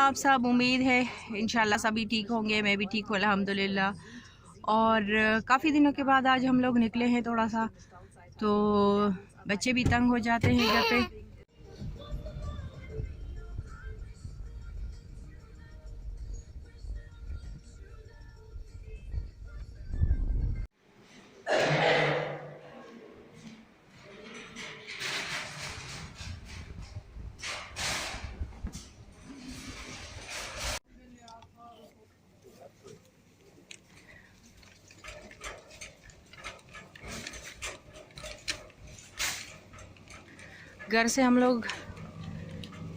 आप सब? उम्मीद है इंशाल्लाह सभी ठीक होंगे, मैं भी ठीक हूँ अल्हम्दुलिल्लाह। और काफ़ी दिनों के बाद आज हम लोग निकले हैं थोड़ा सा, तो बच्चे भी तंग हो जाते हैं घर पे। घर से हम लोग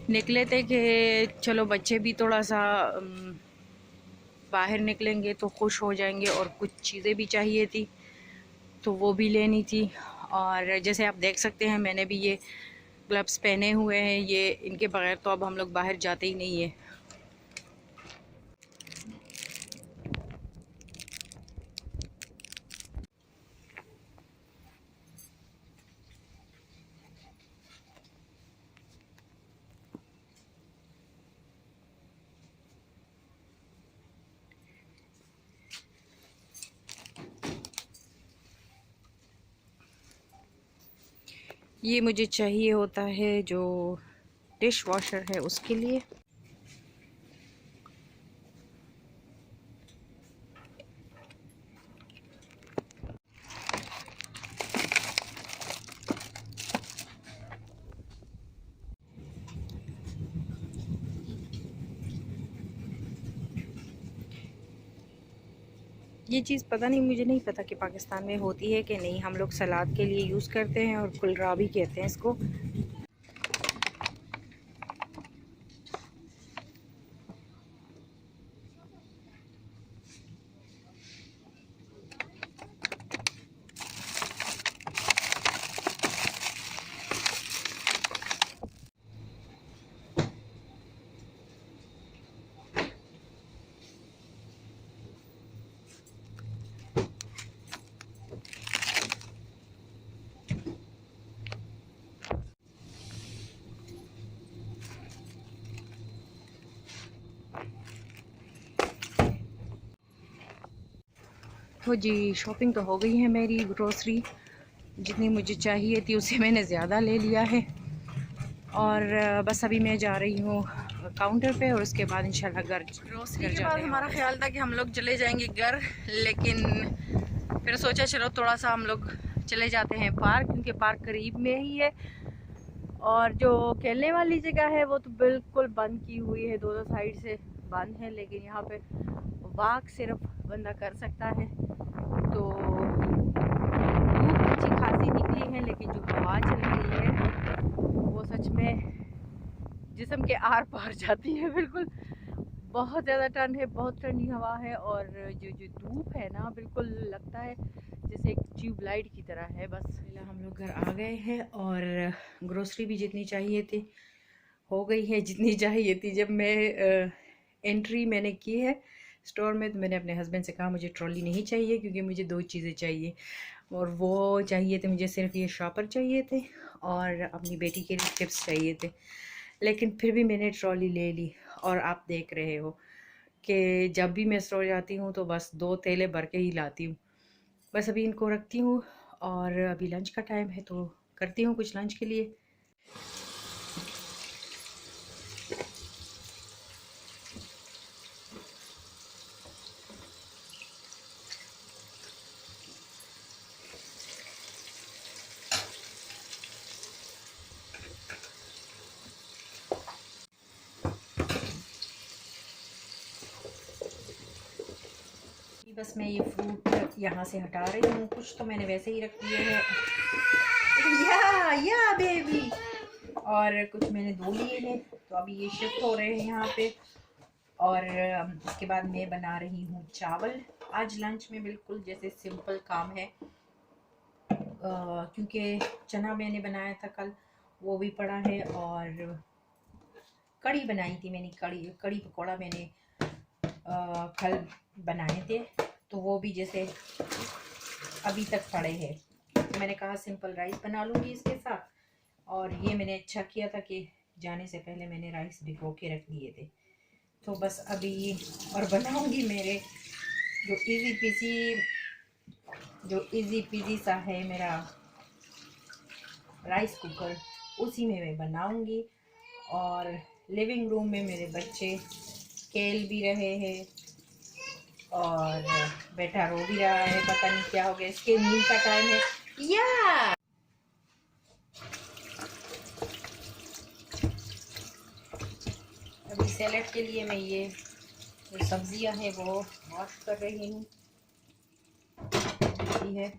निकले थे कि चलो बच्चे भी थोड़ा सा बाहर निकलेंगे तो खुश हो जाएंगे, और कुछ चीज़ें भी चाहिए थी तो वो भी लेनी थी। और जैसे आप देख सकते हैं मैंने भी ये ग्लव्स पहने हुए हैं, ये इनके बगैर तो अब हम लोग बाहर जाते ही नहीं है। ये मुझे चाहिए होता है जो डिश वॉशर है उसके लिए। ये चीज़ पता नहीं, मुझे नहीं पता कि पाकिस्तान में होती है कि नहीं। हम लोग सलाद के लिए यूज़ करते हैं और कुलराबी कहते हैं इसको। तो जी शॉपिंग तो हो गई है मेरी। ग्रोसरी जितनी मुझे चाहिए थी उससे मैंने ज़्यादा ले लिया है, और बस अभी मैं जा रही हूँ काउंटर पे, और उसके बाद इंशाल्लाह घर। ग्रोसरी के बाद हमारा ख्याल था कि हम लोग चले जाएंगे घर, लेकिन फिर सोचा चलो थोड़ा सा हम लोग चले जाते हैं पार्क, क्योंकि पार्क करीब में ही है। और जो खेलने वाली जगह है वो तो बिल्कुल बंद की हुई है, दोनों साइड से बंद है, लेकिन यहाँ पे वॉक सिर्फ बंदा कर सकता है। तो धूप अच्छी खासी निकली है, लेकिन जो हवा चल रही है वो सच में जिस्म के आर पार जाती है बिल्कुल। बहुत ज़्यादा ठंड है, बहुत ठंडी हवा है, और जो जो धूप है ना बिल्कुल लगता है जैसे एक ट्यूबलाइट की तरह है। बस हम लोग घर आ गए हैं, और ग्रोसरी भी जितनी चाहिए थी हो गई है, जितनी चाहिए थी। जब मैं एंट्री मैंने की है स्टोर में तो मैंने अपने हस्बैंड से कहा मुझे ट्रॉली नहीं चाहिए, क्योंकि मुझे दो चीज़ें चाहिए, और वो चाहिए थे मुझे, सिर्फ ये शॉपर चाहिए थे और अपनी बेटी के लिए टिप्स चाहिए थे। लेकिन फिर भी मैंने ट्रॉली ले ली, और आप देख रहे हो कि जब भी मैं स्टोर जाती हूँ तो बस 2 थैले भर के ही लाती हूँ। बस अभी इनको रखती हूँ, और अभी लंच का टाइम है तो करती हूँ कुछ लंच के लिए। बस मैं ये फ्रूट यहाँ से हटा रही हूँ, कुछ तो मैंने वैसे ही रख दिए हैं, या बेबी, और कुछ मैंने धो लिए हैं। तो अभी ये शिफ्ट हो रहे हैं यहाँ पे, और इसके बाद मैं बना रही हूँ चावल। आज लंच में बिल्कुल जैसे सिंपल काम है, क्योंकि चना मैंने बनाया था कल, वो भी पड़ा है, और कड़ी बनाई थी मैंने, कड़ी पकौड़ा मैंने कल बनाए थे, तो वो भी जैसे अभी तक पड़े हैं। तो मैंने कहा सिंपल राइस बना लूँगी इसके साथ, और ये मैंने अच्छा किया था कि जाने से पहले मैंने राइस भिगो के रख दिए थे। तो बस अभी और बनाऊंगी मेरे जो इजी पीजी सा है मेरा राइस कुकर, उसी में मैं बनाऊंगी। और लिविंग रूम में मेरे बच्चे खेल भी रहे हैं और बेटा रो भी रहा है, पता नहीं क्या हो गया, इसके मील का टाइम है या। अभी सैलेड के लिए मैं ये जो सब्जियां हैं वो वॉश कर रही हूँ है।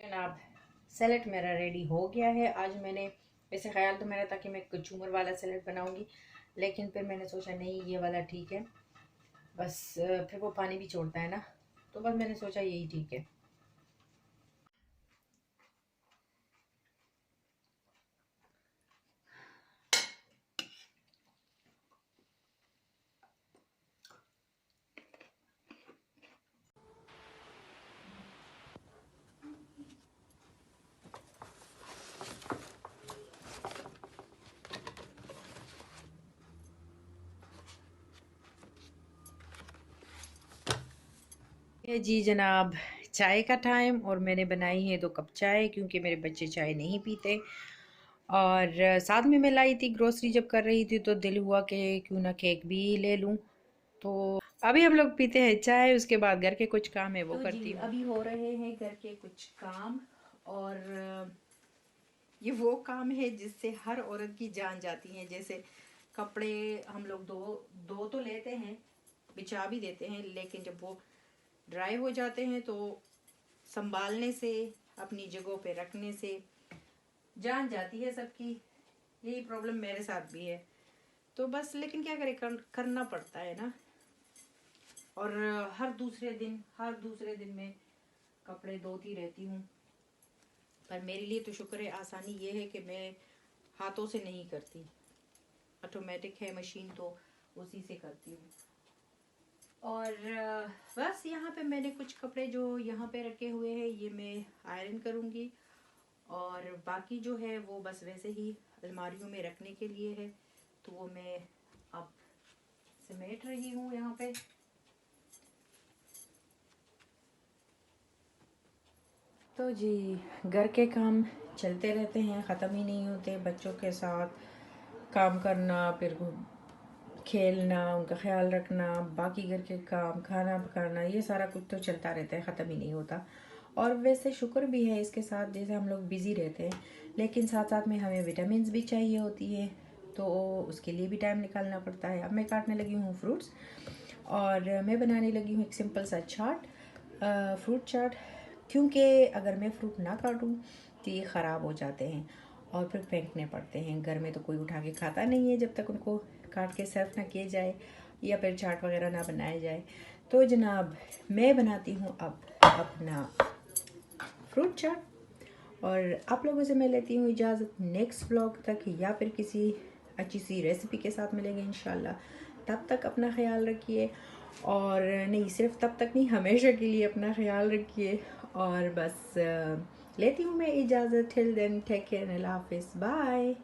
जनाब सैलेड मेरा रेडी हो गया है। आज मैंने, वैसे ख्याल तो मेरा था कि मैं कचूमर वाला सैलेड बनाऊंगी, लेकिन फिर मैंने सोचा नहीं ये वाला ठीक है, बस फिर वो पानी भी छोड़ता है ना, तो बस मैंने सोचा यही ठीक है। ये जी जनाब चाय का टाइम, और मैंने बनाई है 2 कप चाय क्योंकि मेरे बच्चे चाय नहीं पीते। और साथ में मैं लाई थी ग्रोसरी, जब कर रही थी तो दिल हुआ कि क्यों ना केक भी ले लूं। तो अभी हम लोग पीते हैं चाय, उसके बाद घर के कुछ काम है वो तो करती हूँ। अभी हो रहे हैं घर के कुछ काम, और ये वो काम है जिससे हर औरत की जान जाती है। जैसे कपड़े हम लोग दो दो तो लेते हैं, बिछा भी देते हैं, लेकिन जब वो ड्राई हो जाते हैं तो संभालने से, अपनी जगहों पे रखने से जान जाती है सबकी। यही प्रॉब्लम मेरे साथ भी है, तो बस लेकिन क्या करें, करना पड़ता है ना। और हर दूसरे दिन में कपड़े धोती रहती हूँ, पर मेरे लिए तो शुक्र है, आसानी ये है कि मैं हाथों से नहीं करती, ऑटोमेटिक है मशीन, तो उसी से करती हूँ। और बस यहाँ पे मैंने कुछ कपड़े जो यहाँ पे रखे हुए हैं ये मैं आयरन करूँगी, और बाकी जो है वो बस वैसे ही अलमारियों में रखने के लिए है, तो वो मैं अब समेट रही हूँ यहाँ पे। तो जी घर के काम चलते रहते हैं, ख़त्म ही नहीं होते। बच्चों के साथ काम करना, फिर खेलना, उनका ख्याल रखना, बाकी घर के काम, खाना पकाना, ये सारा कुछ तो चलता रहता है, ख़त्म ही नहीं होता। और वैसे शुक्र भी है इसके साथ, जैसे हम लोग बिज़ी रहते हैं, लेकिन साथ साथ में हमें विटामिन्स भी चाहिए होती है, तो उसके लिए भी टाइम निकालना पड़ता है। अब मैं काटने लगी हूँ फ्रूट्स, और मैं बनाने लगी हूँ एक सिंपल सा चाट, फ्रूट चाट, क्योंकि अगर मैं फ्रूट ना काटूँ तो ये ख़राब हो जाते हैं और फिर फेंकने पड़ते हैं। घर में तो कोई उठा के खाता नहीं है जब तक उनको काट के सर्व ना किए जाए या फिर चाट वगैरह ना बनाया जाए। तो जनाब मैं बनाती हूँ अब अपना फ्रूट चाट, और आप लोगों से मैं लेती हूँ इजाज़त नेक्स्ट व्लॉग तक, या फिर किसी अच्छी सी रेसिपी के साथ मिलेंगे इंशाल्लाह। तब तक अपना ख्याल रखिए, और नहीं सिर्फ तब तक नहीं, हमेशा के लिए अपना ख्याल रखिए। और बस लेती हूँ मैं इजाज़त। टिल देन टेक केयर, अल्लाह हाफिज़, बाय।